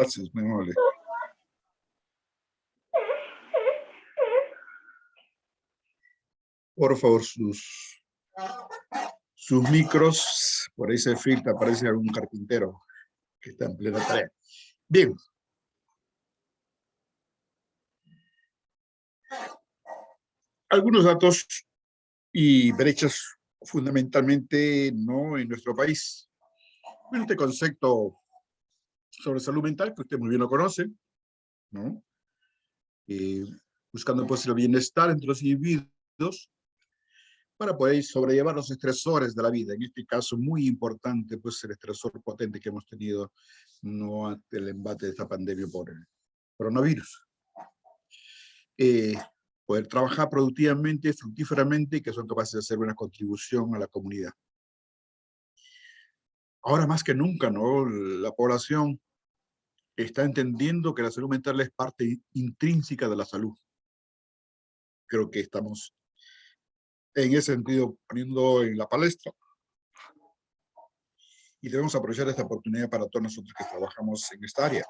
Gracias, muy amable. Por favor, sus micros, por ahí se filtra, parece algún carpintero que está en plena tarea. Bien. Algunos datos y brechas fundamentalmente no en nuestro país. Bueno, este concepto sobre salud mental, que usted muy bien lo conoce, ¿no? Buscando pues el bienestar entre los individuos para poder sobrellevar los estresores de la vida. En este caso, muy importante, pues el estresor potente que hemos tenido no ante el embate de esta pandemia por el coronavirus. Poder trabajar productivamente, fructíferamente, y que son capaces de hacer una contribución a la comunidad. Ahora más que nunca, ¿no? La población está entendiendo que la salud mental es parte intrínseca de la salud. Creo que estamos en ese sentido poniendo en la palestra. Y debemos aprovechar esta oportunidad para todos nosotros que trabajamos en esta área.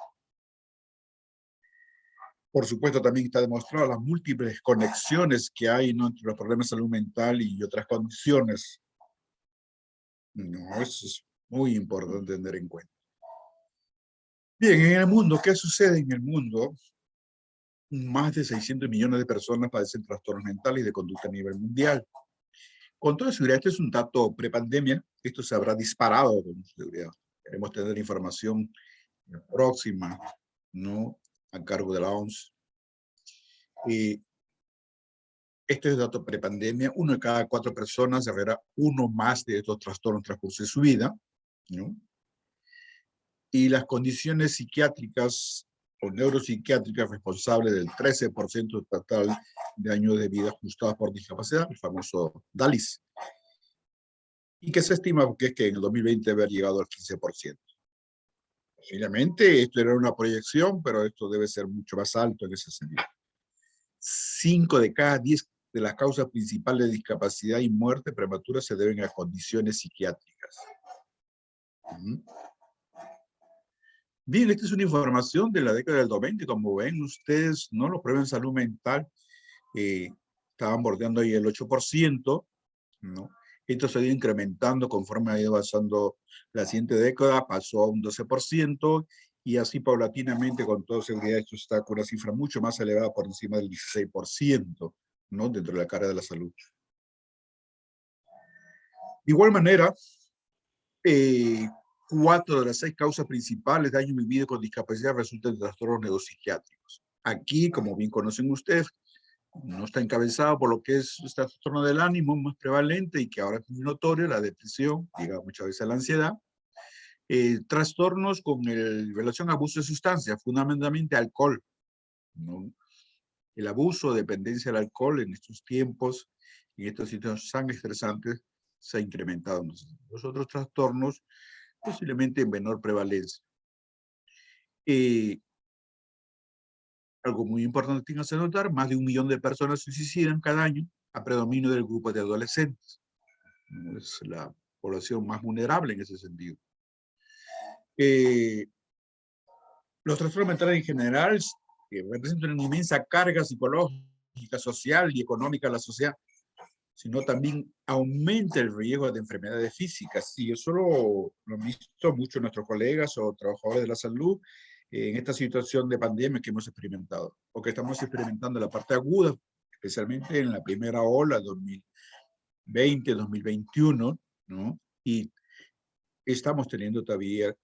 Por supuesto, también está demostrado las múltiples conexiones que hay, ¿no?, entre los problemas de salud mental y otras condiciones. No, eso es muy importante tener en cuenta. Bien, en el mundo, ¿qué sucede en el mundo? Más de 600 millones de personas padecen trastornos mentales y de conducta a nivel mundial. Con toda seguridad, este es un dato prepandemia. Esto se habrá disparado con seguridad. Queremos tener información próxima, ¿no?, a cargo de la OMS. Este es el dato prepandemia. 1 de cada 4 personas desarrollará uno más de estos trastornos en el transcurso de su vida, ¿no? Y las condiciones psiquiátricas o neuropsiquiátricas responsables del 13% total de años de vida ajustados por discapacidad, el famoso DALIS. Y que se estima que es que en el 2020 haber llegado al 15%. Posiblemente esto era una proyección, pero esto debe ser mucho más alto en ese sentido. 5 de cada 10 de las causas principales de discapacidad y muerte prematura se deben a condiciones psiquiátricas. Bien, esta es una información de la década del 90. Como ven ustedes, ¿no?, los problemas de salud mental estaban bordeando ahí el 8%, ¿no? Esto se ha ido incrementando conforme ha ido avanzando la siguiente década, pasó a un 12%, y así paulatinamente, con toda seguridad, esto está con una cifra mucho más elevada, por encima del 16%, ¿no?, dentro de la cara de la salud. De igual manera, 4 de las 6 causas principales de daño vivido con discapacidad resultan de trastornos neuropsiquiátricos. Aquí, como bien conocen ustedes, no está encabezado por lo que es el trastorno del ánimo más prevalente y que ahora es muy notorio, la depresión, llega muchas veces a la ansiedad. Trastornos con relación a abuso de sustancias, fundamentalmente alcohol, ¿no? El abuso o dependencia del alcohol en estos tiempos, en estas situaciones tan estresantes, se ha incrementado. Los otros trastornos, posiblemente en menor prevalencia. Algo muy importante que hacer notar: más de 1 millón de personas se suicidan cada año, a predominio del grupo de adolescentes. Es la población más vulnerable en ese sentido. Los trastornos mentales en general representan una inmensa carga psicológica, social y económica a la sociedad, sino también aumenta el riesgo de enfermedades físicas. Y eso lo han visto muchos nuestros colegas o trabajadores de la salud en esta situación de pandemia que hemos experimentado, o que estamos experimentando en la parte aguda, especialmente en la primera ola 2020, 2021, ¿no? Y estamos teniendo todavía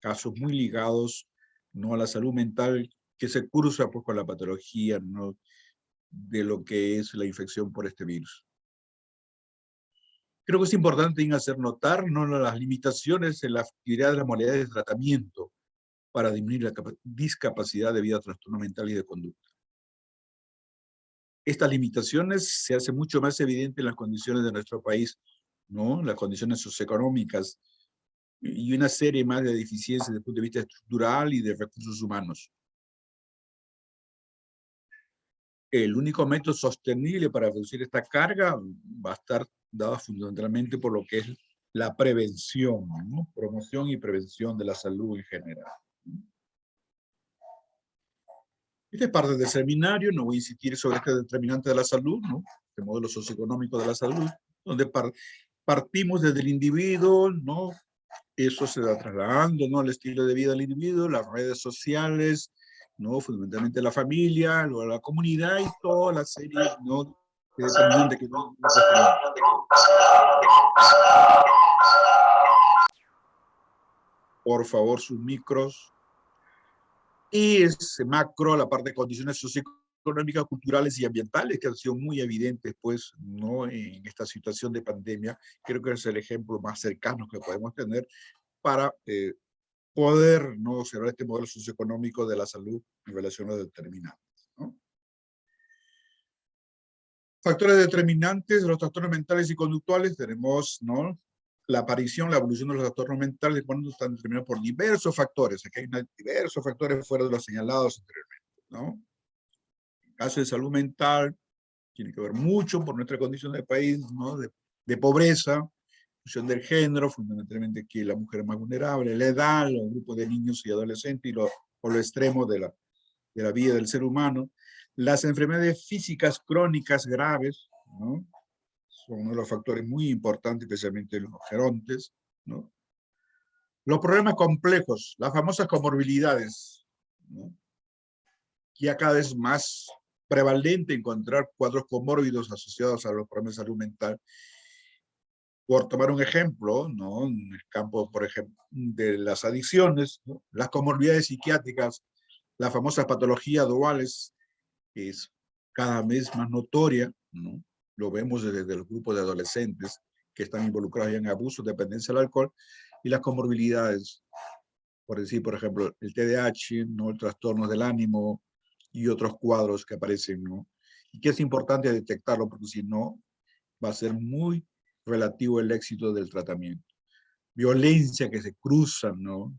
casos muy ligados, ¿no?, a la salud mental, que se cruza pues con la patología, ¿no?, de lo que es la infección por este virus. Creo que es importante hacer notar, ¿no?, las limitaciones en la actividad de las modalidades de tratamiento para disminuir la discapacidad debido a trastorno mental y de conducta. Estas limitaciones se hacen mucho más evidentes en las condiciones de nuestro país, ¿no?, las condiciones socioeconómicas y una serie más de deficiencias desde el punto de vista estructural y de recursos humanos. El único método sostenible para reducir esta carga va a estar dada fundamentalmente por lo que es la prevención, ¿no?, promoción y prevención de la salud en general. Esta es parte del seminario, no voy a insistir sobre este determinante de la salud, ¿no? Este modelo socioeconómico de la salud, donde partimos desde el individuo, ¿no? Eso se va trasladando, ¿no? El estilo de vida del individuo, las redes sociales, ¿no? Fundamentalmente la familia, luego la comunidad y toda la serie, ¿no? De determinantes que van. Por favor, sus micros. Y ese macro, la parte de condiciones socioeconómicas, culturales y ambientales, que han sido muy evidentes, pues, ¿no? En esta situación de pandemia. Creo que es el ejemplo más cercano que podemos tener para poder, ¿no? observar este modelo socioeconómico de la salud en relación a los determinantes, ¿no? Factores determinantes de los trastornos mentales y conductuales, tenemos, ¿no? La aparición, la evolución de los trastornos mentales cuando están determinados por diversos factores. Aquí hay diversos factores fuera de los señalados anteriormente, ¿no? En caso de salud mental, tiene que ver mucho por nuestra condición de país, ¿no? De pobreza, función del género, fundamentalmente que la mujer es más vulnerable, la edad, los grupos de niños y adolescentes y por lo extremo de la vida del ser humano. Las enfermedades físicas crónicas graves, ¿no? Son uno de los factores muy importantes, especialmente los gerontes, ¿no? Los problemas complejos, las famosas comorbilidades, ¿no? Ya cada vez más prevalente encontrar cuadros comórbidos asociados a los problemas de salud mental. Por tomar un ejemplo, ¿no? En el campo, por ejemplo, de las adicciones, ¿no? Las comorbilidades psiquiátricas, las famosas patologías duales, es cada vez más notoria, ¿no? Lo vemos desde los grupos de adolescentes que están involucrados en abuso, dependencia del alcohol, y las comorbilidades, por decir, por ejemplo, el TDAH, ¿no? El trastorno del ánimo y otros cuadros que aparecen, ¿no? Y que es importante detectarlo, porque si no, va a ser muy relativo el éxito del tratamiento. Violencia que se cruzan, ¿no?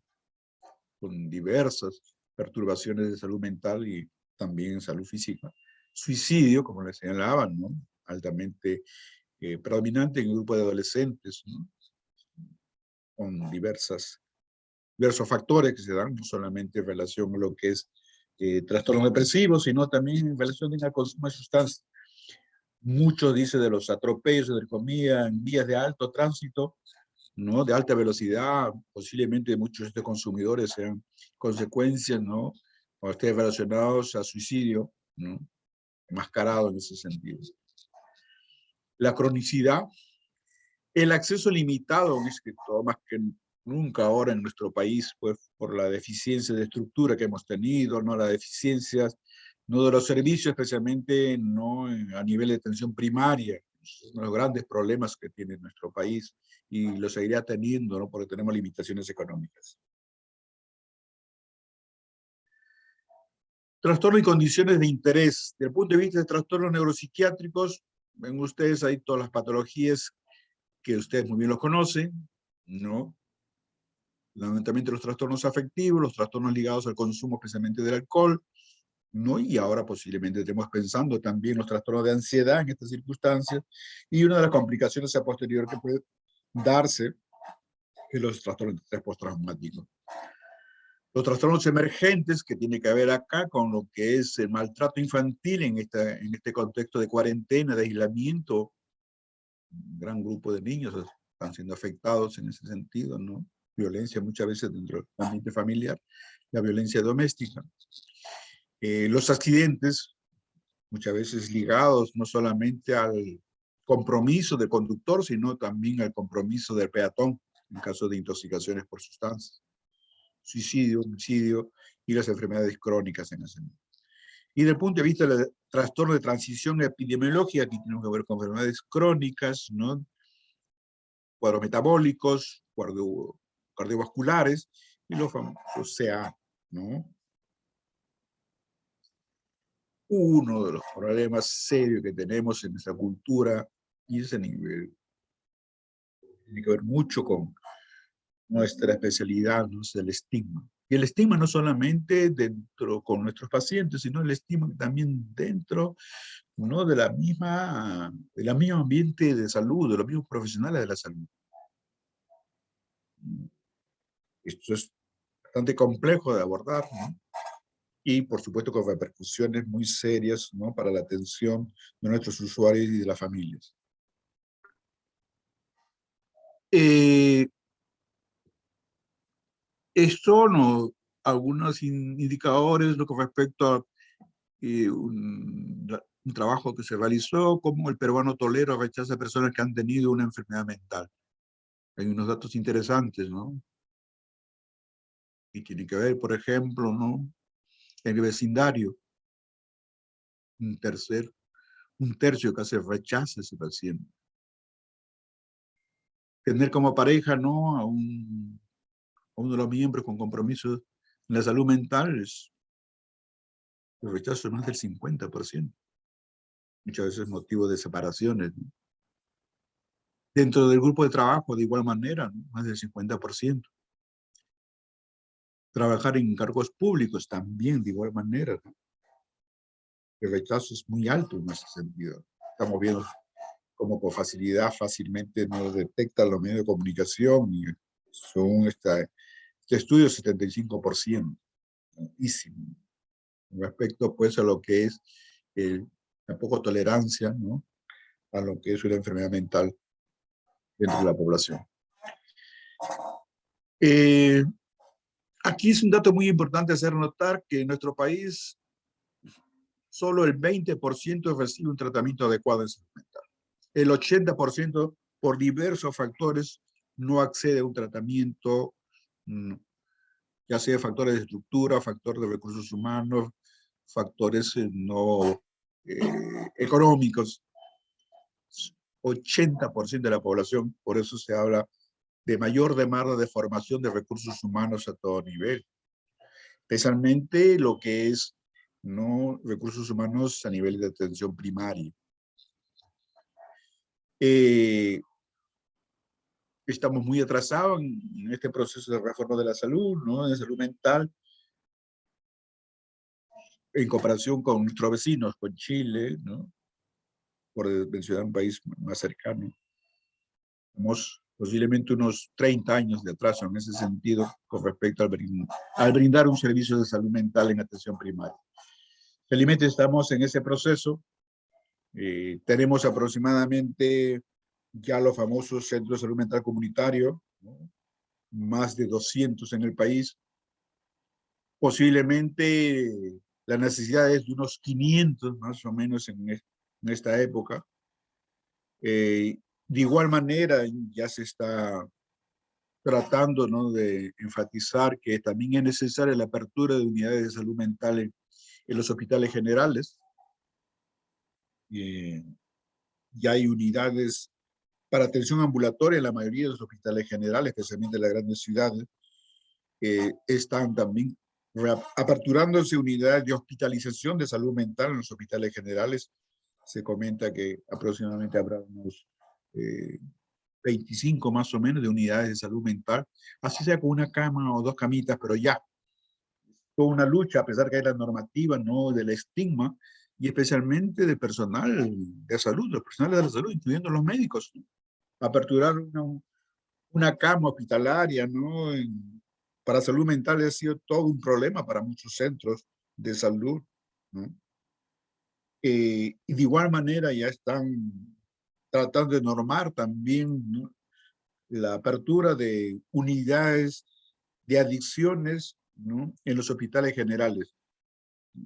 Con diversas perturbaciones de salud mental y también salud física. Suicidio, como les señalaban, ¿no? Altamente predominante en el grupo de adolescentes, ¿no? Con diversos factores que se dan, no solamente en relación a lo que es trastornos depresivos, sino también en relación al consumo de sustancias. Muchos dicen de los atropellos, de comida en vías de alto tránsito, ¿no? De alta velocidad, posiblemente muchos de estos consumidores sean consecuencias, ¿no? O estén relacionados a suicidio, ¿no? Enmascarado en ese sentido. La cronicidad, el acceso limitado, es que todo más que nunca ahora en nuestro país, pues por la deficiencia de estructura que hemos tenido, ¿no? Las deficiencias, no de los servicios, especialmente no a nivel de atención primaria, es uno de los grandes problemas que tiene nuestro país y lo seguirá teniendo, ¿no? Porque tenemos limitaciones económicas. Trastorno y condiciones de interés. Desde el punto de vista de trastornos neuropsiquiátricos, ven ustedes ahí todas las patologías que ustedes muy bien los conocen, ¿no? Fundamentalmente los trastornos afectivos, los trastornos ligados al consumo especialmente del alcohol, ¿no? Y ahora posiblemente estemos pensando también los trastornos de ansiedad en estas circunstancias, y una de las complicaciones a posterior que puede darse es los trastornos de estrés postraumático. Los trastornos emergentes que tiene que ver acá con lo que es el maltrato infantil en este contexto de cuarentena, de aislamiento. Un gran grupo de niños están siendo afectados en ese sentido, ¿no? Violencia muchas veces dentro del ambiente familiar, la violencia doméstica. Los accidentes, muchas veces ligados no solamente al compromiso del conductor, sino también al compromiso del peatón en caso de intoxicaciones por sustancias. Suicidio, homicidio y las enfermedades crónicas en ese momento. Y desde el punto de vista del trastorno de transición epidemiológica, aquí tenemos que ver con enfermedades crónicas, ¿no? Cuadros metabólicos, cardiovasculares y los famosos CA, ¿no? Uno de los problemas serios que tenemos en nuestra cultura y ese nivel tiene que ver mucho con nuestra especialidad, ¿no? Es el estigma. Y el estigma no solamente dentro con nuestros pacientes, sino el estigma también dentro, ¿no? del mismo ambiente de salud, de los mismos profesionales de la salud. Esto es bastante complejo de abordar, ¿no? y por supuesto con repercusiones muy serias, ¿no?, para la atención de nuestros usuarios y de las familias. Son algunos indicadores lo que respecto a un trabajo que se realizó, como el peruano tolera o rechaza a personas que han tenido una enfermedad mental. Hay unos datos interesantes, ¿no? Y tiene que ver, por ejemplo, ¿no?, en el vecindario, un tercio casi rechaza a ese paciente. Tener como pareja, ¿no?, a uno de los miembros con compromisos en la salud mental, el rechazo es más del 50%. Muchas veces motivo de separaciones, ¿no? Dentro del grupo de trabajo, de igual manera, ¿no?, más del 50%. Trabajar en cargos públicos también, de igual manera, ¿no? El rechazo es muy alto en ese sentido. Estamos viendo cómo con facilidad, fácilmente nos detectan los medios de comunicación, y según este estudio, 75%, altísimo. Respecto, pues, a lo que es la poca tolerancia, ¿no?, a lo que es una enfermedad mental dentro de la población. Aquí es un dato muy importante hacer notar que en nuestro país solo el 20% recibe un tratamiento adecuado en salud mental. El 80% por diversos factores no accede a un tratamiento, ya sea factores de estructura, factores de recursos humanos, factores no económicos. 80% de la población, por eso se habla de mayor demanda de formación de recursos humanos a todo nivel, especialmente lo que es, ¿no?, recursos humanos a nivel de atención primaria. Estamos muy atrasados en este proceso de reforma de la salud, ¿no?, de salud mental, en comparación con nuestros vecinos, con Chile, ¿no?, por mencionar un país más cercano. Tenemos posiblemente unos 30 años de atraso en ese sentido con respecto al brindar un servicio de salud mental en atención primaria. Felizmente estamos en ese proceso. Tenemos aproximadamente ya los famosos centros de salud mental comunitario, ¿no?, más de 200 en el país. Posiblemente la necesidad es de unos 500 más o menos en esta época. De igual manera, ya se está tratando, ¿no?, de enfatizar que también es necesaria la apertura de unidades de salud mental en los hospitales generales. Ya hay unidades para atención ambulatoria en la mayoría de los hospitales generales, especialmente en las grandes ciudades. Están también aperturándose unidades de hospitalización de salud mental en los hospitales generales. Se comenta que aproximadamente habrá unos 25 más o menos de unidades de salud mental, así sea con una cama o dos camitas, pero ya. Toda una lucha, a pesar que hay la normativa, ¿no?, del estigma, y especialmente de personal de salud, los personales de la salud, incluyendo los médicos, ¿no? Aperturar una cama hospitalaria, ¿no?, para salud mental ha sido todo un problema para muchos centros de salud, ¿no? Y de igual manera ya están tratando de normar también, ¿no?, la apertura de unidades de adicciones, ¿no?, en los hospitales generales.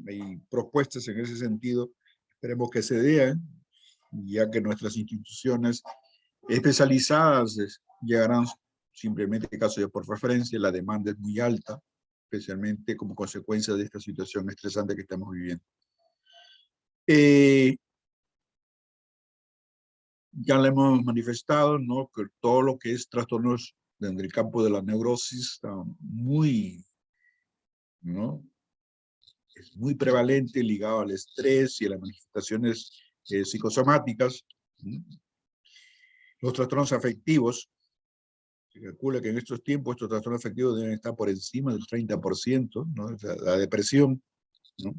Hay propuestas en ese sentido, esperemos que se den, ya que nuestras instituciones especializadas llegarán simplemente en caso de por referencia, la demanda es muy alta, especialmente como consecuencia de esta situación estresante que estamos viviendo. Ya le hemos manifestado, ¿no?, que todo lo que es trastornos en el campo de la neurosis está muy, ¿no?, es muy prevalente, ligado al estrés y a las manifestaciones psicosomáticas. Los trastornos afectivos, se calcula que en estos tiempos estos trastornos afectivos deben estar por encima del 30%, ¿no?, la depresión, ¿no?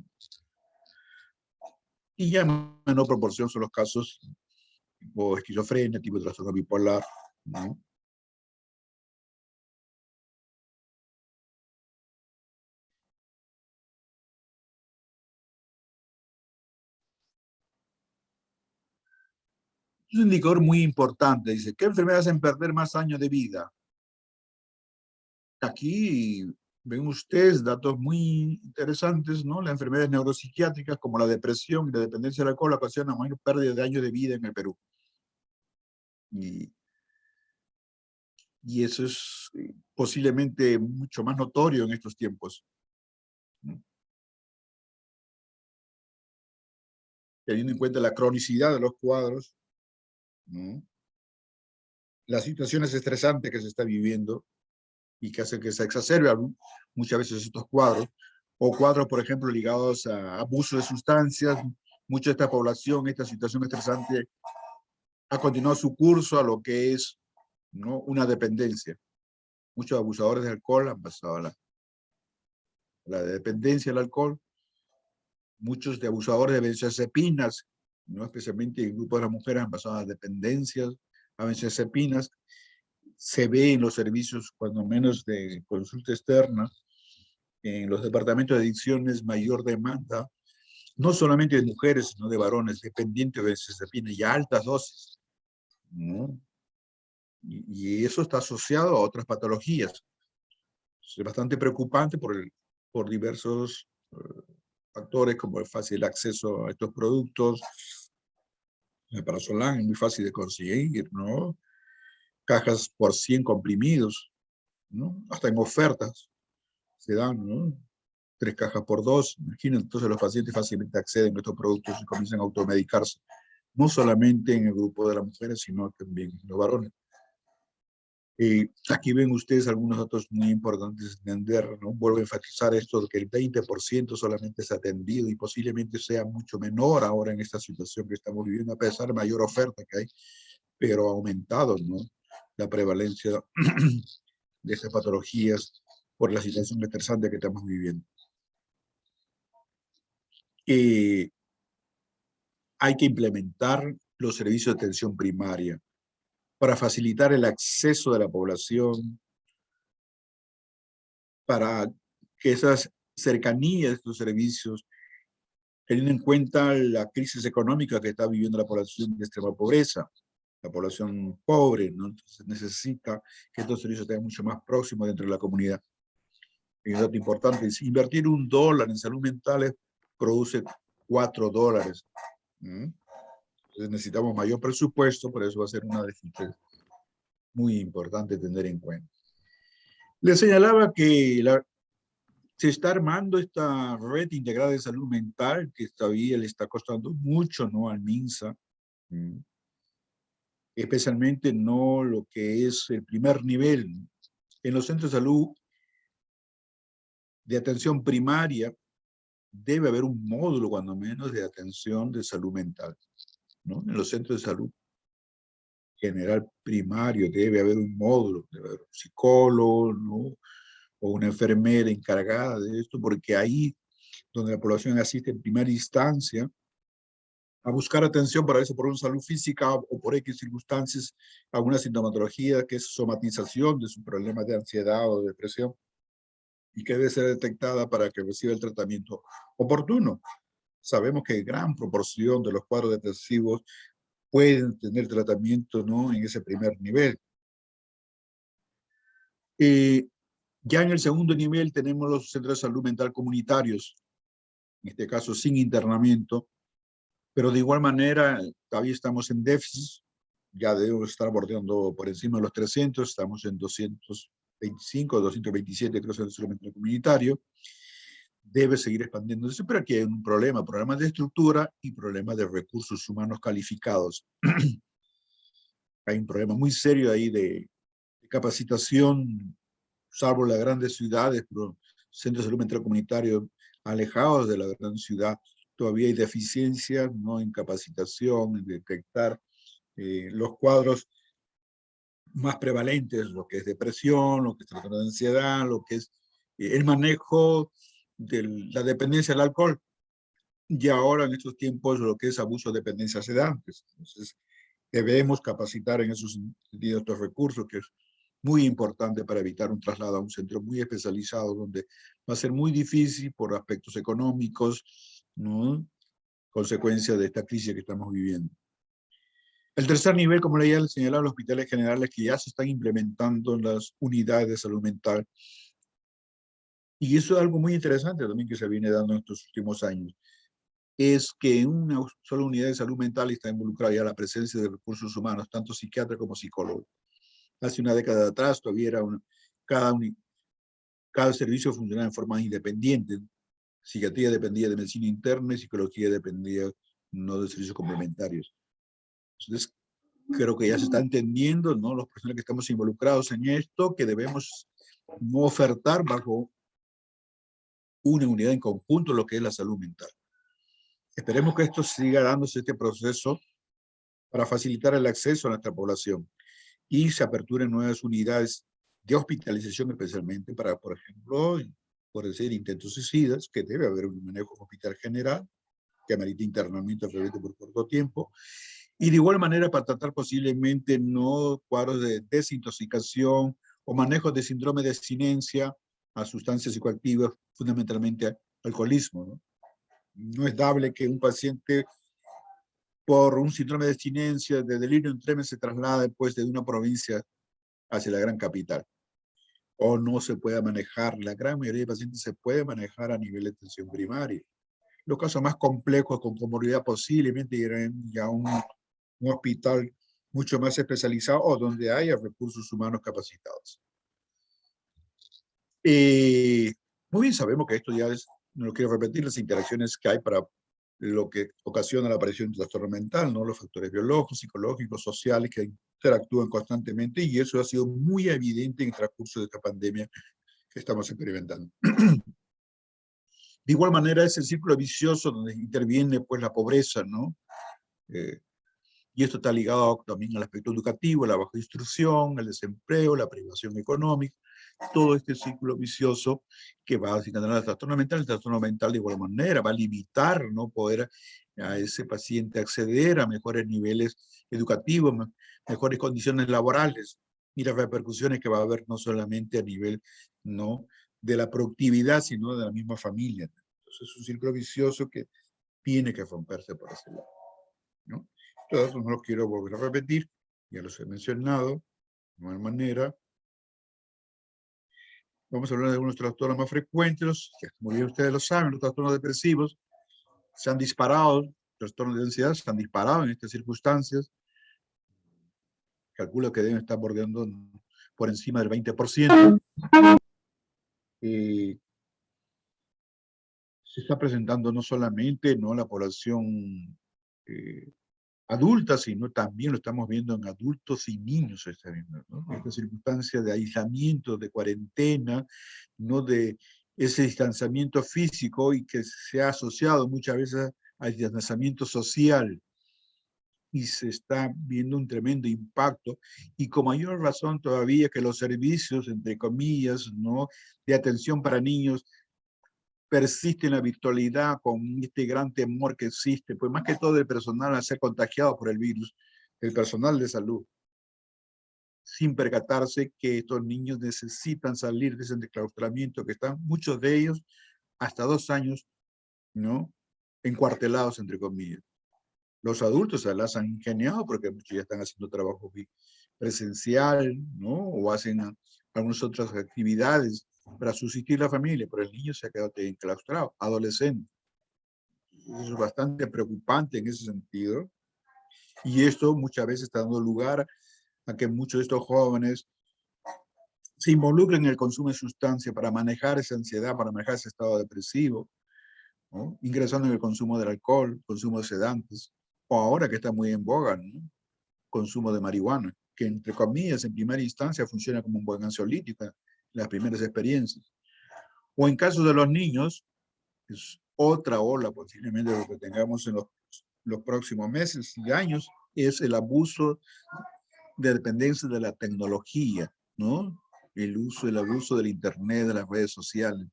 Y ya en menor proporción son los casos tipo esquizofrenia, tipo trastorno bipolar, ¿no? Es un indicador muy importante. Dice, ¿qué enfermedades hacen perder más años de vida? Aquí ven ustedes datos muy interesantes, ¿no? Las enfermedades neuropsiquiátricas como la depresión y la dependencia del alcohol ocasionan mayor pérdida de años de vida en el Perú. Y, y eso es posiblemente mucho más notorio en estos tiempos, ¿no? Teniendo en cuenta la cronicidad de los cuadros, ¿no? Las situaciones estresantes que se está viviendo y que hace que se exacerbe muchas veces estos cuadros, o cuadros, por ejemplo, ligados a abuso de sustancias. Mucha de esta población, esta situación estresante, ha continuado su curso a lo que es, ¿no?, una dependencia. Muchos abusadores de alcohol han pasado a la dependencia del alcohol. Muchos de abusadores de benzodiazepinas, ¿no?, especialmente el grupo de las mujeres, han pasado a dependencias, a benzodiazepinas. Se ve en los servicios, cuando menos de consulta externa, en los departamentos de adicciones, mayor demanda, no solamente de mujeres, sino de varones, dependientes de benzodiazepina y a altas dosis, ¿no? Y eso está asociado a otras patologías. Es bastante preocupante por diversos factores, como el fácil acceso a estos productos. El Parazolam es muy fácil de conseguir, ¿no? Cajas por 100 comprimidos, ¿no? Hasta en ofertas se dan, ¿no? 3 cajas por 2. Imagínense, entonces los pacientes fácilmente acceden a estos productos y comienzan a automedicarse, no solamente en el grupo de las mujeres, sino también en los varones. Aquí ven ustedes algunos datos muy importantes de entender, ¿no? Vuelvo a enfatizar esto de que el 20% solamente es atendido y posiblemente sea mucho menor ahora en esta situación que estamos viviendo, a pesar de mayor oferta que hay, pero ha aumentado, ¿no?, la prevalencia de estas patologías por la situación estresante que estamos viviendo. Hay que implementar los servicios de atención primaria para facilitar el acceso de la población, para que esas cercanías de estos servicios, teniendo en cuenta la crisis económica que está viviendo la población de extrema pobreza, la población pobre, ¿no? Entonces necesita que estos servicios estén mucho más próximos dentro de la comunidad. Y un dato importante es invertir $1 en salud mental produce $4. Entonces necesitamos mayor presupuesto, por eso va a ser una decisión muy importante tener en cuenta. Le señalaba que se está armando esta red integrada de salud mental que todavía le está costando mucho, ¿no?, al MINSA, especialmente no lo que es el primer nivel. En los centros de salud de atención primaria debe haber un módulo, cuando menos, de atención de salud mental, ¿no? En los centros de salud general primario debe haber un módulo, debe haber un psicólogo, ¿no?, o una enfermera encargada de esto, porque ahí donde la población asiste en primera instancia a buscar atención para eso, por una salud física o por X circunstancias, alguna sintomatología que es somatización de su problema de ansiedad o de depresión y que debe ser detectada para que reciba el tratamiento oportuno. Sabemos que gran proporción de los cuadros depresivos pueden tener tratamiento, ¿no?, en ese primer nivel. Ya en el segundo nivel tenemos los centros de salud mental comunitarios, en este caso sin internamiento, pero de igual manera todavía estamos en déficit, ya debemos estar bordeando por encima de los 300, estamos en 225, 227 creo que es el salud mental comunitario, debe seguir expandiéndose, pero aquí hay un problema, problemas de estructura y problemas de recursos humanos calificados. Hay un problema muy serio ahí de capacitación, salvo las grandes ciudades, pero centros de salud mental comunitario alejados de la gran ciudad, todavía hay deficiencias, ¿no?, en capacitación, en detectar los cuadros más prevalentes, lo que es depresión, lo que es trastorno de ansiedad, lo que es el manejo de la dependencia del alcohol. Y ahora en estos tiempos lo que es abuso de dependencia sedantes. Entonces debemos capacitar en esos sentidos estos recursos, que es muy importante para evitar un traslado a un centro muy especializado, donde va a ser muy difícil por aspectos económicos, ¿no?, consecuencia de esta crisis que estamos viviendo. El tercer nivel, como le ya señalaba, los hospitales generales que ya se están implementando en las unidades de salud mental. Y eso es algo muy interesante también que se viene dando en estos últimos años. Es que en una sola unidad de salud mental está involucrada ya la presencia de recursos humanos, tanto psiquiatra como psicólogo. Hace una década atrás todavía era cada servicio funcionaba en forma independiente. Psiquiatría dependía de medicina interna y psicología dependía no de servicios complementarios. Entonces, creo que ya se está entendiendo, ¿no? Los personas que estamos involucrados en esto, que debemos no ofertar bajo una unidad en conjunto lo que es la salud mental. Esperemos que esto siga dándose este proceso para facilitar el acceso a nuestra población y se aperturen nuevas unidades de hospitalización especialmente para, por ejemplo, por decir intentos suicidas, que debe haber un manejo hospital general que amerita internamiento por corto tiempo, y de igual manera para tratar posiblemente no cuadros de desintoxicación o manejo de síndrome de abstinencia a sustancias psicoactivas, fundamentalmente alcoholismo, ¿no? No es dable que un paciente por un síndrome de abstinencia, de delirio tremens, se traslade después de una provincia hacia la gran capital. O no se pueda manejar, la gran mayoría de pacientes se puede manejar a nivel de atención primaria. Los casos más complejos con comorbilidad posiblemente irán ya a un hospital mucho más especializado o donde haya recursos humanos capacitados. Muy bien sabemos que esto ya es, no lo quiero repetir, las interacciones que hay para lo que ocasiona la aparición de un trastorno mental, ¿no? Los factores biológicos, psicológicos, sociales que interactúan constantemente, y eso ha sido muy evidente en el transcurso de esta pandemia que estamos experimentando. De igual manera es el círculo vicioso donde interviene pues la pobreza, ¿no? Y esto está ligado también al aspecto educativo, la baja instrucción, el desempleo, la privación económica, todo este círculo vicioso que va a desencadenar el trastorno mental de igual manera va a limitar no poder a ese paciente acceder a mejores niveles educativos, mejores condiciones laborales y las repercusiones que va a haber no solamente a nivel no de la productividad, sino de la misma familia. Entonces es un círculo vicioso que tiene que romperse por ese lado, ¿no? Todo eso no lo quiero volver a repetir, ya los he mencionado de igual manera. Vamos a hablar de algunos trastornos más frecuentes, que como bien ustedes lo saben, los trastornos depresivos se han disparado, trastornos de ansiedad se han disparado en estas circunstancias. Calculo que deben estar bordeando por encima del 20%. Se está presentando no solamente ¿no? la población adulta, sino también lo estamos viendo en adultos y niños. Se está viendo, ¿no? Esta circunstancia de aislamiento, de cuarentena, no de ese distanciamiento físico y que se ha asociado muchas veces al distanciamiento social, y se está viendo un tremendo impacto, y con mayor razón todavía que los servicios, entre comillas, ¿no? de atención para niños persiste en la virtualidad con este gran temor que existe, pues más que todo el personal a ser contagiado por el virus, el personal de salud, sin percatarse que estos niños necesitan salir de ese enclaustramiento que están, muchos de ellos, hasta 2 años, ¿no? Encuartelados, entre comillas. Los adultos se las han ingeniado porque muchos ya están haciendo trabajo presencial, ¿no? O hacen algunas otras actividades para subsistir la familia, pero el niño se ha quedado enclaustrado, adolescente. Es bastante preocupante en ese sentido. Y esto muchas veces está dando lugar a que muchos de estos jóvenes se involucren en el consumo de sustancias para manejar esa ansiedad, para manejar ese estado depresivo, ¿no? Ingresando en el consumo del alcohol, consumo de sedantes, o ahora que está muy en boga, ¿no? Consumo de marihuana, que entre comillas en primera instancia funciona como un buen ansiolítico en las primeras experiencias. O en caso de los niños, es otra ola posiblemente de lo que tengamos en los próximos meses y años, es el abuso de dependencia de la tecnología, ¿no? El abuso del internet, de las redes sociales.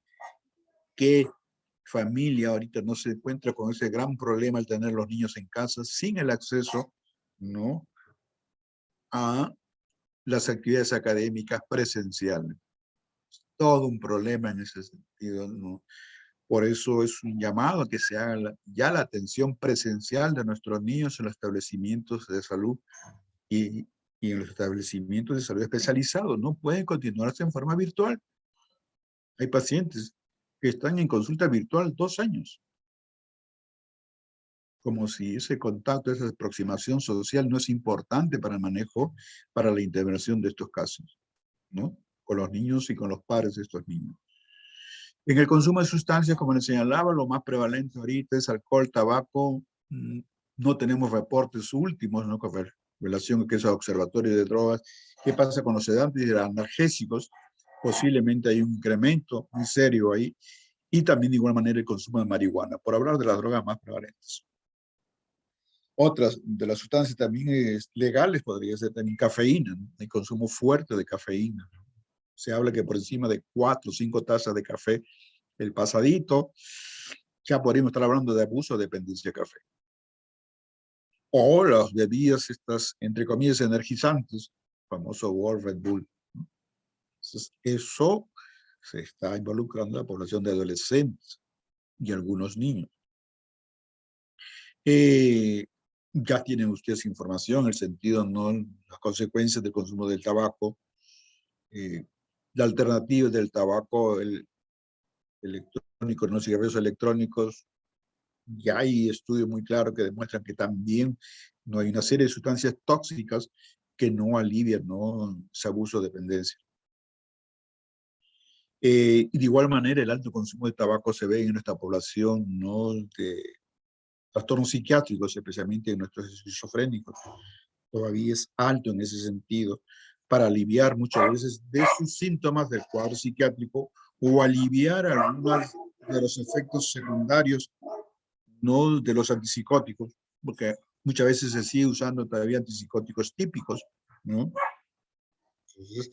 ¿Qué familia ahorita no se encuentra con ese gran problema al tener los niños en casa sin el acceso, ¿no? a las actividades académicas presenciales? Todo un problema en ese sentido, ¿no? Por eso es un llamado a que se haga ya la atención presencial de nuestros niños en los establecimientos de salud y, y en los establecimientos de salud especializados. No pueden continuarse en forma virtual. Hay pacientes que están en consulta virtual 2 años, como si ese contacto, esa aproximación social no es importante para el manejo, para la integración de estos casos, ¿no? Con los niños y con los padres de estos niños. En el consumo de sustancias, como les señalaba, lo más prevalente ahorita es alcohol, tabaco. No tenemos reportes últimos, ¿no? Con relación a que es observatorio de drogas. ¿Qué pasa con los sedantes y los analgésicos? Posiblemente hay un incremento muy serio ahí. Y también de igual manera el consumo de marihuana, por hablar de las drogas más prevalentes. Otras de las sustancias también legales podría ser también cafeína, ¿no? El consumo fuerte de cafeína. Se habla que por encima de 4 o 5 tazas de café el pasadito, ya podríamos estar hablando de abuso o dependencia de café. O las bebidas estas, entre comillas, energizantes, famoso World Red Bull, ¿no? Entonces, eso se está involucrando a la población de adolescentes y algunos niños. Ya tienen ustedes información, el sentido, ¿no? Las consecuencias del consumo del tabaco, la alternativa del tabaco el electrónico, no cigarrillos electrónicos. Ya hay estudios muy claros que demuestran que también no hay una serie de sustancias tóxicas que no alivian, ¿no?, ese abuso de dependencia. Y de igual manera, el alto consumo de tabaco se ve en nuestra población, ¿no?, de trastornos psiquiátricos, especialmente en nuestros esquizofrénicos. Todavía es alto en ese sentido, para aliviar muchas veces de sus síntomas del cuadro psiquiátrico o aliviar algunos de los efectos secundarios, no de los antipsicóticos, porque muchas veces se sigue usando todavía antipsicóticos típicos, ¿no? Entonces,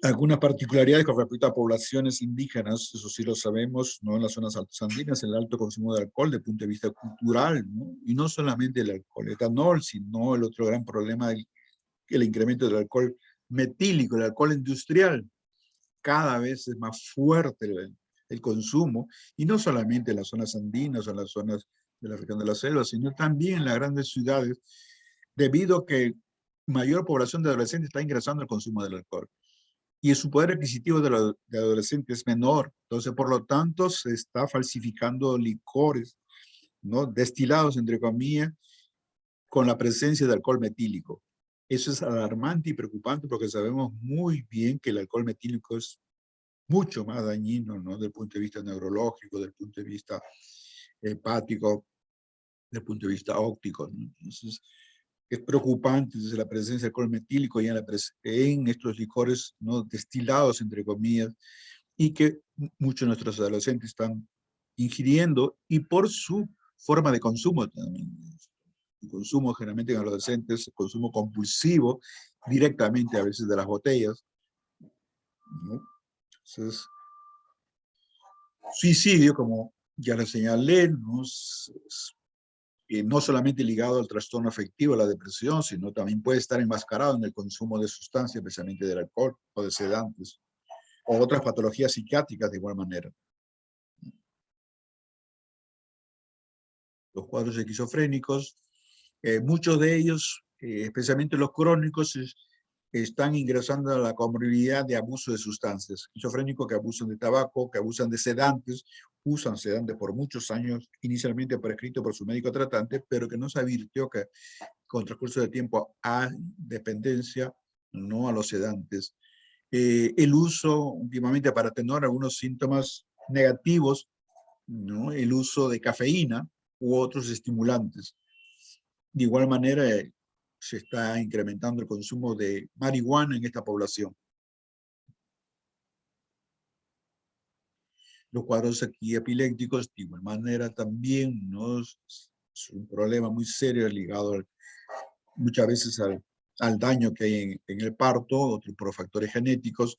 algunas particularidades con respecto a poblaciones indígenas, eso sí lo sabemos, ¿no? En las zonas altosandinas, el alto consumo de alcohol desde el punto de vista cultural, ¿no? Y no solamente el alcohol etanol, sino el otro gran problema, el incremento del alcohol metílico, el alcohol industrial. Cada vez es más fuerte el consumo, y no solamente en las zonas andinas o en las zonas de la región de la selva, sino también en las grandes ciudades, debido a que mayor población de adolescentes está ingresando al consumo del alcohol. Y su poder adquisitivo de adolescentes es menor. Entonces, por lo tanto, se está falsificando licores, ¿no?, destilados, entre comillas, con la presencia de alcohol metílico. Eso es alarmante y preocupante porque sabemos muy bien que el alcohol metílico es mucho más dañino, ¿no?, desde el punto de vista neurológico, desde el punto de vista hepático, desde el punto de vista óptico, ¿no? Entonces, es preocupante desde la presencia de alcohol metílico y en estos licores, ¿no?, destilados, entre comillas, y que muchos de nuestros adolescentes están ingiriendo, y por su forma de consumo también. El consumo generalmente en adolescentes, consumo compulsivo, directamente a veces de las botellas, ¿no? Entonces, suicidio, como ya le señalé, no solamente ligado al trastorno afectivo, a la depresión, sino también puede estar enmascarado en el consumo de sustancias, especialmente del alcohol o de sedantes, o otras patologías psiquiátricas de igual manera. Los cuadros esquizofrénicos, muchos de ellos, especialmente los crónicos, están ingresando a la comorbilidad de abuso de sustancias. Esquizofrénicos que abusan de tabaco, que abusan de sedantes, usan sedantes por muchos años, inicialmente prescrito por su médico tratante, pero que no se advirtió que con transcurso del tiempo hay dependencia, no a los sedantes. El uso últimamente para atenuar algunos síntomas negativos, ¿no?, el uso de cafeína u otros estimulantes. De igual manera, se está incrementando el consumo de marihuana en esta población. Los cuadros aquí epilépticos, de igual manera, también, ¿no?, es un problema muy serio ligado muchas veces al daño que hay en el parto, otros por factores genéticos,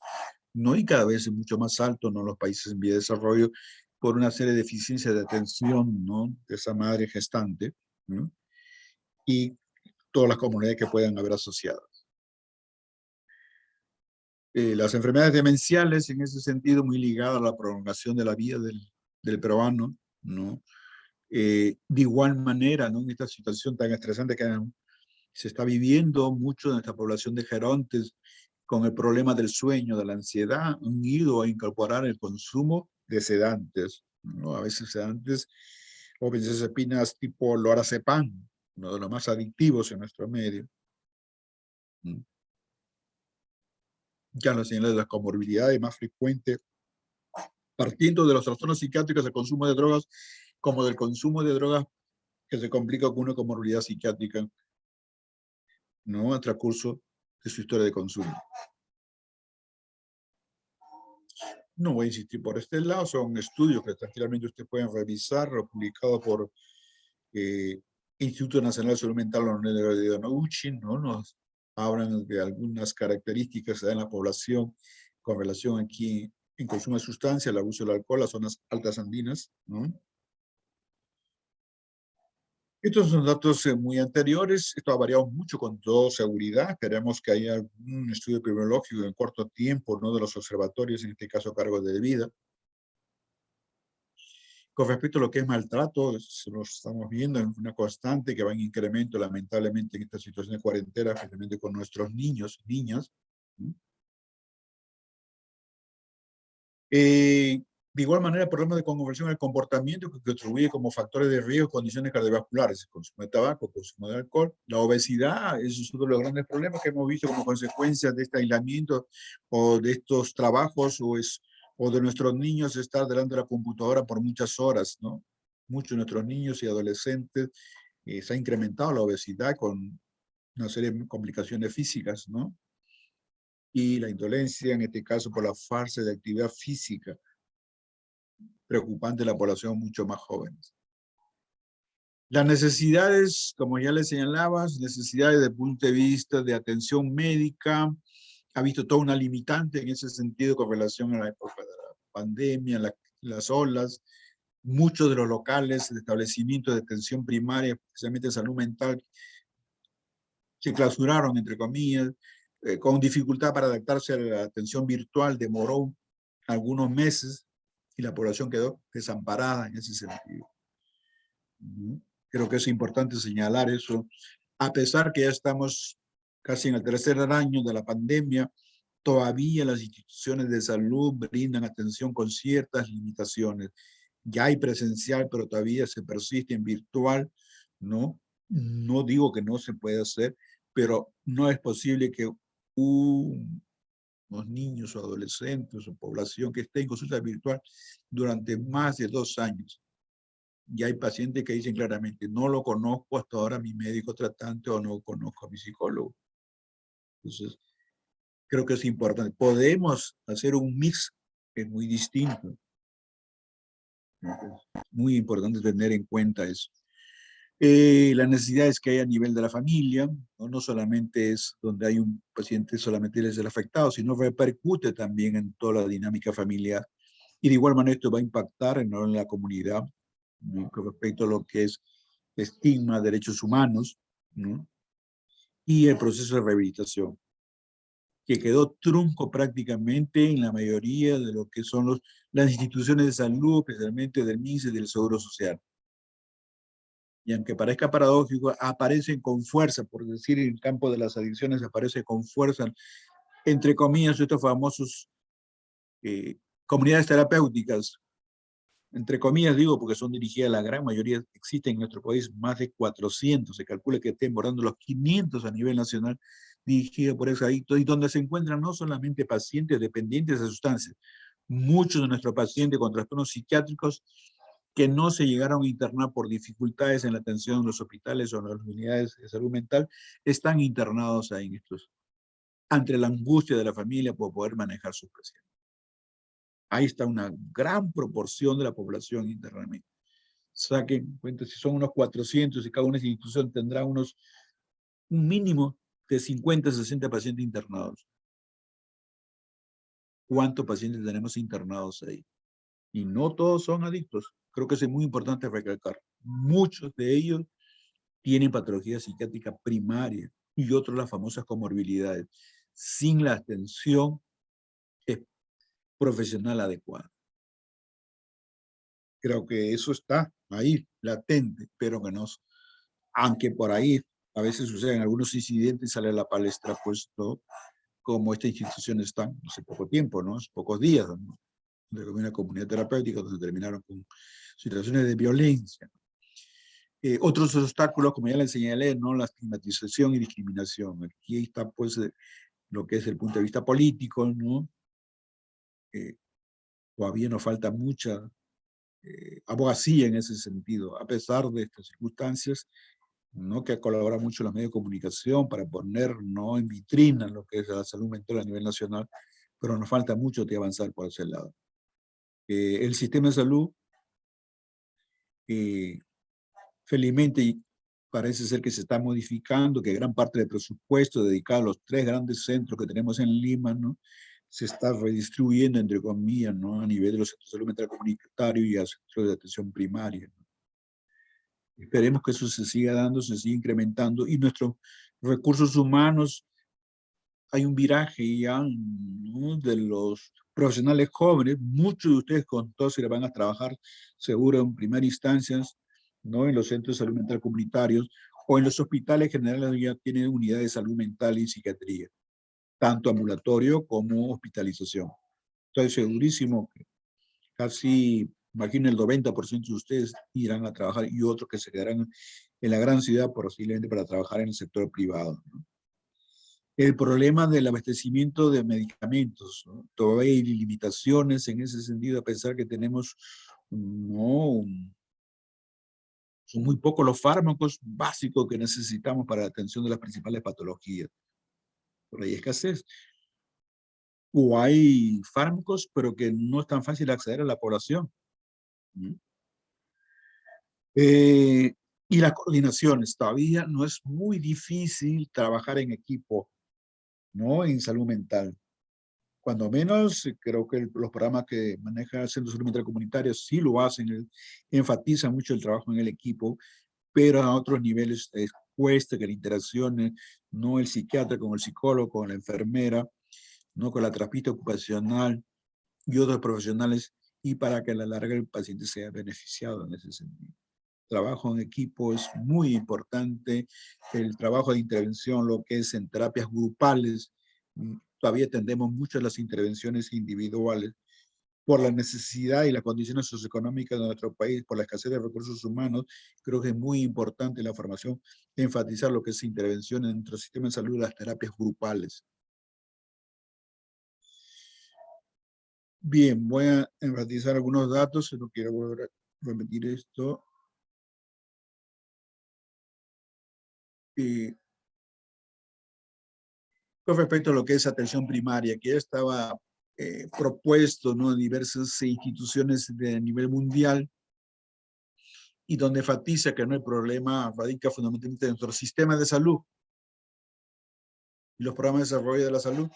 ¿no?, y cada vez es mucho más alto, ¿no?, en los países en vía de desarrollo, por una serie de deficiencias de atención, ¿no?, de esa madre gestante, ¿no?, y todas las comunidades que puedan haber asociadas. Las enfermedades demenciales, en ese sentido, muy ligadas a la prolongación de la vida del peruano, ¿no? De igual manera, ¿no? En esta situación tan estresante que se está viviendo, mucho de nuestra población de gerontes, con el problema del sueño, de la ansiedad, han ido a incorporar el consumo de sedantes, ¿no? A veces sedantes o benzodiazepinas tipo lorazepam, uno de los más adictivos en nuestro medio. Ya las señales de las comorbilidades más frecuentes, partiendo de los trastornos psiquiátricos, el consumo de drogas, como del consumo de drogas que se complica con una comorbilidad psiquiátrica, ¿no? A transcurso de su historia de consumo. No voy a insistir por este lado, son estudios que tranquilamente ustedes pueden revisar, publicados por Instituto Nacional de Salud Mental de Yonauchi, ¿no? Nos hablan de algunas características en la población con relación aquí en consumo de sustancias, el abuso del alcohol, las zonas altas andinas, ¿no? Estos son datos muy anteriores. Esto ha variado mucho con toda seguridad. Esperemos que haya un estudio epidemiológico en corto tiempo, ¿no? De los observatorios, en este caso a cargo de vida. Con respecto a lo que es maltrato, lo estamos viendo en una constante que va en incremento, lamentablemente, en esta situación de cuarentena, especialmente con nuestros niños, niñas. De igual manera, problemas de conversión al comportamiento que contribuye como factores de riesgo, condiciones cardiovasculares, el consumo de tabaco, el consumo de alcohol, la obesidad, eso es uno de los grandes problemas que hemos visto como consecuencia de este aislamiento o de estos trabajos o de nuestros niños estar delante de la computadora por muchas horas, ¿no? Muchos de nuestros niños y adolescentes se ha incrementado la obesidad con una serie de complicaciones físicas, ¿no? Y la indolencia, en este caso por la falta de actividad física, preocupante la población mucho más jóvenes. Las necesidades, como ya les señalabas, necesidades desde el punto de vista de atención médica, ha visto toda una limitante en ese sentido con relación a la época de la pandemia, las olas, muchos de los locales, de establecimientos de atención primaria, especialmente de salud mental, se clausuraron, entre comillas, con dificultad para adaptarse a la atención virtual, demoró algunos meses y la población quedó desamparada en ese sentido. Creo que es importante señalar eso. A pesar que ya estamos casi en el tercer año de la pandemia, todavía las instituciones de salud brindan atención con ciertas limitaciones. Ya hay presencial, pero todavía se persiste en virtual, ¿no? No digo que no se puede hacer, pero no es posible que unos niños o adolescentes o población que esté en consulta virtual durante más de 2 años. Y hay pacientes que dicen claramente, no lo conozco hasta ahora mi médico tratante o no conozco a mi psicólogo. Entonces, creo que es importante. Podemos hacer un mix que es muy distinto. Muy importante tener en cuenta eso. Las necesidades que hay a nivel de la familia, no solamente es donde hay un paciente, solamente es el afectado, sino repercute también en toda la dinámica familiar. Y de igual manera esto va a impactar en la comunidad, ¿no? Con respecto a lo que es estigma, derechos humanos, ¿no? Y el proceso de rehabilitación, que quedó trunco prácticamente en la mayoría de lo que son las instituciones de salud, especialmente del MINSS y del Seguro Social. Y aunque parezca paradójico, aparecen con fuerza, por decir, en el campo de las adicciones aparece con fuerza, entre comillas, estos famosos comunidades terapéuticas, entre comillas digo, porque son dirigidas, la gran mayoría existen en nuestro país, más de 400, se calcula que estén borrando los 500 a nivel nacional, dirigidas por esos adictos, y donde se encuentran no solamente pacientes dependientes de sustancias, muchos de nuestros pacientes con trastornos psiquiátricos que no se llegaron a internar por dificultades en la atención en los hospitales o en las unidades de salud mental, están internados ahí en estos, ante la angustia de la familia por poder manejar sus pacientes. Ahí está una gran proporción de la población internamente. Saquen cuenta, si son unos 400 y cada una institución tendrá un mínimo de 50, 60 pacientes internados. ¿Cuántos pacientes tenemos internados ahí? Y no todos son adictos. Creo que eso es muy importante recalcar. Muchos de ellos tienen patología psiquiátrica primaria y otros las famosas comorbilidades. Sin la atención profesional adecuada. Creo que eso está ahí, latente, pero que no, aunque por ahí a veces suceden algunos incidentes y sale a la palestra, pues, ¿no? Como esta institución está hace poco tiempo, ¿no? Hace pocos días, ¿no? De una comunidad terapéutica donde terminaron con situaciones de violencia. Otros obstáculos, como ya le señalé, ¿no? La estigmatización y discriminación. Aquí está, pues, lo que es el punto de vista político, ¿no? Todavía nos falta mucha abogacía en ese sentido, a pesar de estas circunstancias, ¿no? Que colabora mucho los medios de comunicación para poner, ¿no? En vitrina lo que es la salud mental a nivel nacional, pero nos falta mucho de avanzar por ese lado. El sistema de salud, felizmente, parece ser que se está modificando, que gran parte del presupuesto dedicado a los 3 grandes centros que tenemos en Lima, ¿no? Se está redistribuyendo, entre comillas, ¿no? A nivel de los centros de salud mental comunitario y a centros de atención primaria, ¿no? Esperemos que eso se siga dando, se siga incrementando, y nuestros recursos humanos, hay un viraje ya, ¿no? De los profesionales jóvenes. Muchos de ustedes con todo se van a trabajar seguro en primera instancia, ¿no? En los centros de salud mental comunitarios o en los hospitales generales ya tienen unidades de salud mental y psiquiatría, tanto ambulatorio como hospitalización. Estoy segurísimo que casi, imagino, el 90% de ustedes irán a trabajar y otros que se quedarán en la gran ciudad posiblemente para trabajar en el sector privado, ¿no? El problema del abastecimiento de medicamentos, ¿no? Todavía hay limitaciones en ese sentido, a pesar que tenemos, no, son muy pocos los fármacos básicos que necesitamos para la atención de las principales patologías. Por ahí hay escasez. O hay fármacos, pero que no es tan fácil acceder a la población. Eh, y las coordinaciones. Todavía no es muy difícil trabajar en equipo, ¿no? En salud mental. Cuando menos, creo que los programas que maneja el Centro de Salud Mental Comunitario sí lo hacen, enfatizan mucho el trabajo en el equipo, pero a otros niveles cuesta que la interacción, no el psiquiatra con el psicólogo, con la enfermera, no con la terapista ocupacional y otros profesionales, y para que a la larga el paciente sea beneficiado en ese sentido. Trabajo en equipo es muy importante, el trabajo de intervención, lo que es en terapias grupales. Todavía tendemos mucho a las intervenciones individuales por la necesidad y las condiciones socioeconómicas de nuestro país, por la escasez de recursos humanos. Creo que es muy importante la formación enfatizar lo que es intervención en nuestro sistema de salud, las terapias grupales. Bien, voy a enfatizar algunos datos, no quiero volver a repetir esto. Con respecto a lo que es atención primaria, que ya estaba propuesto, ¿no? En diversas instituciones de nivel mundial, y donde enfatiza que no el problema radica fundamentalmente en nuestro sistema de salud y los programas de desarrollo de la salud.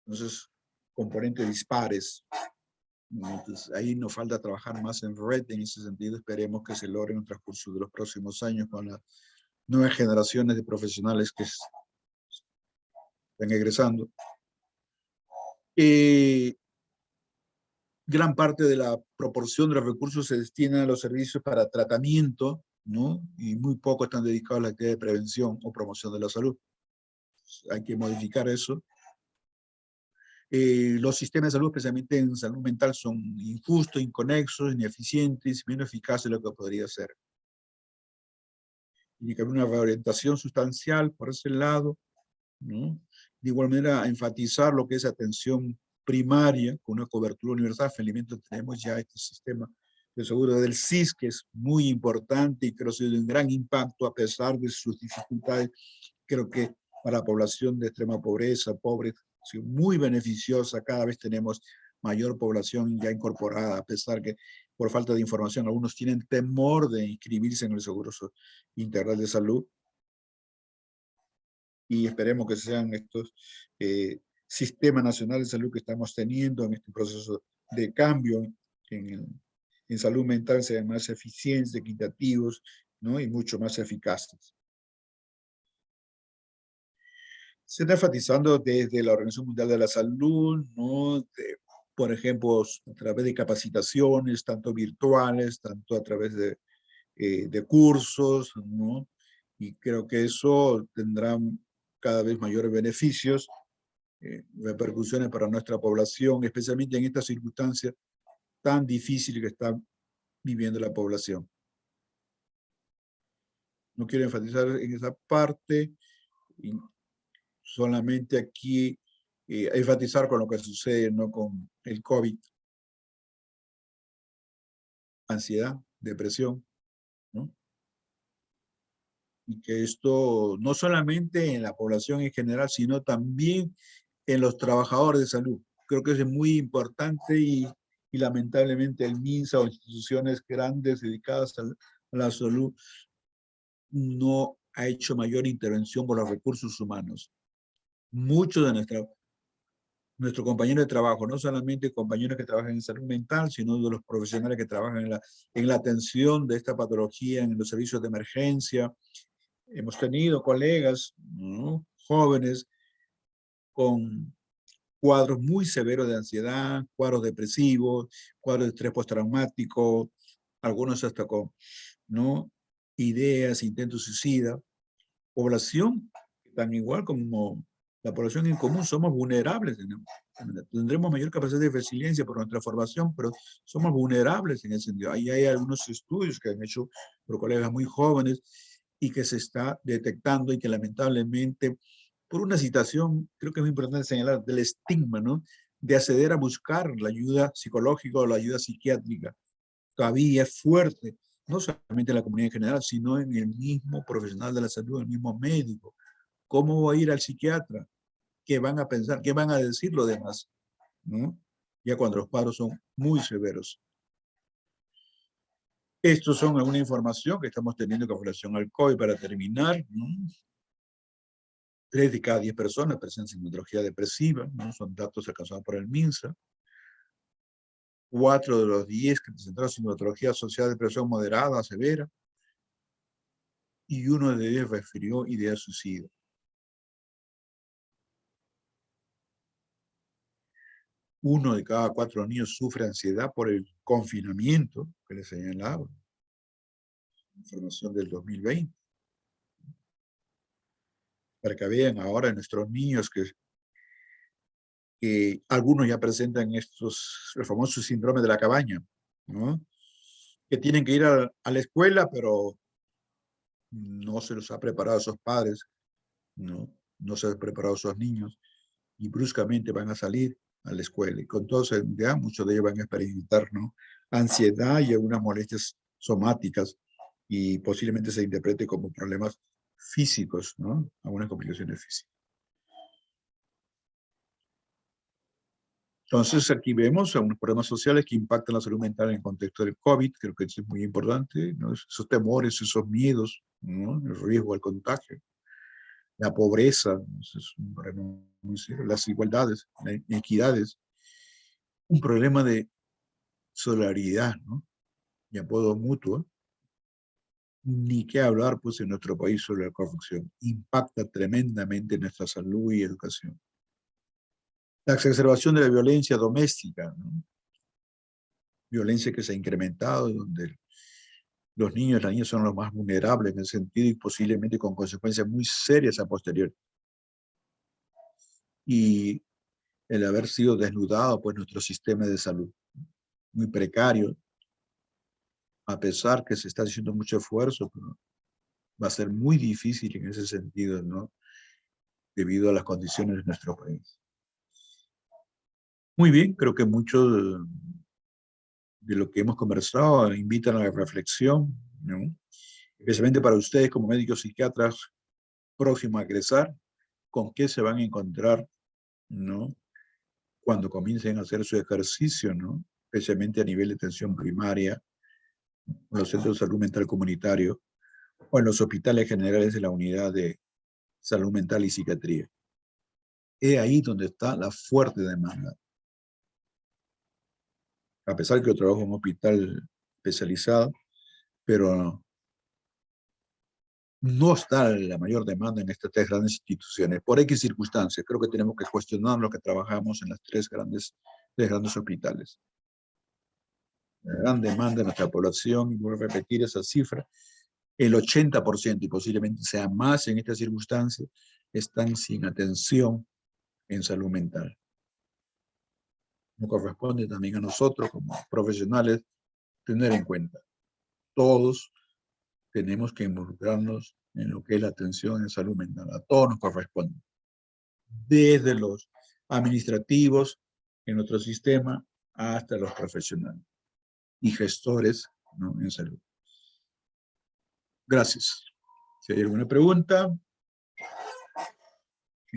Entonces, componentes dispares. Entonces, ahí nos falta trabajar más en red en ese sentido. Esperemos que se logre en el transcurso de los próximos años con las nuevas generaciones de profesionales que están egresando. Gran parte de la proporción de los recursos se destina a los servicios para tratamiento, ¿no? Y muy poco están dedicados a la actividad de prevención o promoción de la salud. Hay que modificar eso. Los sistemas de salud, especialmente en salud mental, son injustos, inconexos, ineficientes, menos eficaces de lo que podría ser. Tiene que haber una reorientación sustancial por ese lado, ¿no? De igual manera, enfatizar lo que es atención primaria, con una cobertura universal. Felizmente tenemos ya este sistema de seguro del SIS, que es muy importante y creo que de un gran impacto a pesar de sus dificultades. Creo que para la población de extrema pobreza, pobres, ha sido muy beneficiosa. Cada vez tenemos mayor población ya incorporada, a pesar que por falta de información algunos tienen temor de inscribirse en el Seguro Integral de Salud. Y esperemos que sean estos sistemas nacionales de salud que estamos teniendo en este proceso de cambio en salud mental sean más eficientes, equitativos, ¿no? Y mucho más eficaces. Se está enfatizando desde la Organización Mundial de la Salud, ¿no? Por ejemplo, a través de capacitaciones, tanto virtuales, tanto a través de cursos, ¿no? Y creo que eso tendrá cada vez mayores beneficios, repercusiones para nuestra población, especialmente en estas circunstancias tan difíciles que está viviendo la población. No quiero enfatizar en esa parte, y solamente aquí enfatizar con lo que sucede, ¿no? Con el COVID, ansiedad, depresión, ¿no? Y que esto no solamente en la población en general, sino también en los trabajadores de salud. Creo que es muy importante y lamentablemente el MINSA o instituciones grandes dedicadas a la salud no ha hecho mayor intervención por los recursos humanos. Muchos de nuestros compañeros de trabajo, no solamente compañeros que trabajan en salud mental, sino de los profesionales que trabajan en la atención de esta patología, en los servicios de emergencia. Hemos tenido colegas, ¿no? Jóvenes con cuadros muy severos de ansiedad, cuadros depresivos, cuadros de estrés postraumático, algunos hasta con, ¿no? Ideas, intentos suicidas. Población, tan igual como la población en común, somos vulnerables. Tendremos mayor capacidad de resiliencia por nuestra formación, pero somos vulnerables en ese sentido. Ahí hay algunos estudios que han hecho por colegas muy jóvenes y que se está detectando y que lamentablemente, por una situación, creo que es muy importante señalar, del estigma, ¿no? De acceder a buscar la ayuda psicológica o la ayuda psiquiátrica. Todavía es fuerte, no solamente en la comunidad en general, sino en el mismo profesional de la salud, el mismo médico. ¿Cómo voy a ir al psiquiatra? ¿Qué van a pensar? ¿Qué van a decir los demás? ¿No? Ya cuando los cuadros son muy severos. Estos son alguna información que estamos teniendo con relación al COVID para terminar, ¿no? 3 de cada 10 personas presentan sintomatología depresiva, ¿no? Son datos alcanzados por el MINSA. 4 de los 10 que presentaron sintomatología asociada a depresión moderada, severa, y 1 de ellos refirió idea de suicidio. 1 de cada 4 niños sufre ansiedad por el confinamiento que les señalaba. Información del 2020. Para que vean ahora nuestros niños que algunos ya presentan el famoso síndrome de la cabaña, ¿no? Que tienen que ir a la escuela, pero no se los ha preparado a esos padres, ¿no? No se han preparado a esos niños y bruscamente van a salir a la escuela. Y con todo ya muchos de ellos van a experimentar, ¿no? Ansiedad y algunas molestias somáticas y posiblemente se interprete como problemas físicos, ¿no? Algunas complicaciones físicas. Entonces, aquí vemos algunos problemas sociales que impactan la salud mental en el contexto del COVID. Creo que eso es muy importante, ¿no? Esos temores, esos miedos, ¿no? El riesgo al contagio, la pobreza, ¿no? Eso es un problema muy serio, las desigualdades, las inequidades, un problema de solidaridad, ¿no? Y apoyo mutuo. Ni qué hablar, pues, en nuestro país sobre la corrupción. Impacta tremendamente nuestra salud y educación. La exacerbación de la violencia doméstica, ¿no? Violencia que se ha incrementado, donde los niños y las niñas son los más vulnerables en ese sentido y posiblemente con consecuencias muy serias a posteriori. Y el haber sido desnudado, pues, nuestro sistema de salud, muy precario, a pesar que se está haciendo mucho esfuerzo, pero va a ser muy difícil en ese sentido, ¿no? Debido a las condiciones de nuestro país. Muy bien, creo que mucho de lo que hemos conversado invitan a la reflexión, ¿no? Especialmente para ustedes como médicos psiquiatras próximos a egresar, con qué se van a encontrar, ¿no? Cuando comiencen a hacer su ejercicio, ¿no? Especialmente a nivel de atención primaria, en los centros de salud mental comunitario o en los hospitales generales de la unidad de salud mental y psiquiatría. Es ahí donde está la fuerte demanda. A pesar que yo trabajo en un hospital especializado, pero no está la mayor demanda en estas tres grandes instituciones, por X circunstancias. Creo que tenemos que cuestionar lo que trabajamos en las tres grandes hospitales. La gran demanda de nuestra población, y voy a repetir esa cifra, el 80% y posiblemente sea más en estas circunstancias, están sin atención en salud mental. Nos corresponde también a nosotros como profesionales tener en cuenta. Todos tenemos que involucrarnos en lo que es la atención en salud mental. A todos nos corresponde. Desde los administrativos en nuestro sistema hasta los profesionales y gestores, ¿no?, en salud. Gracias. Si hay alguna pregunta,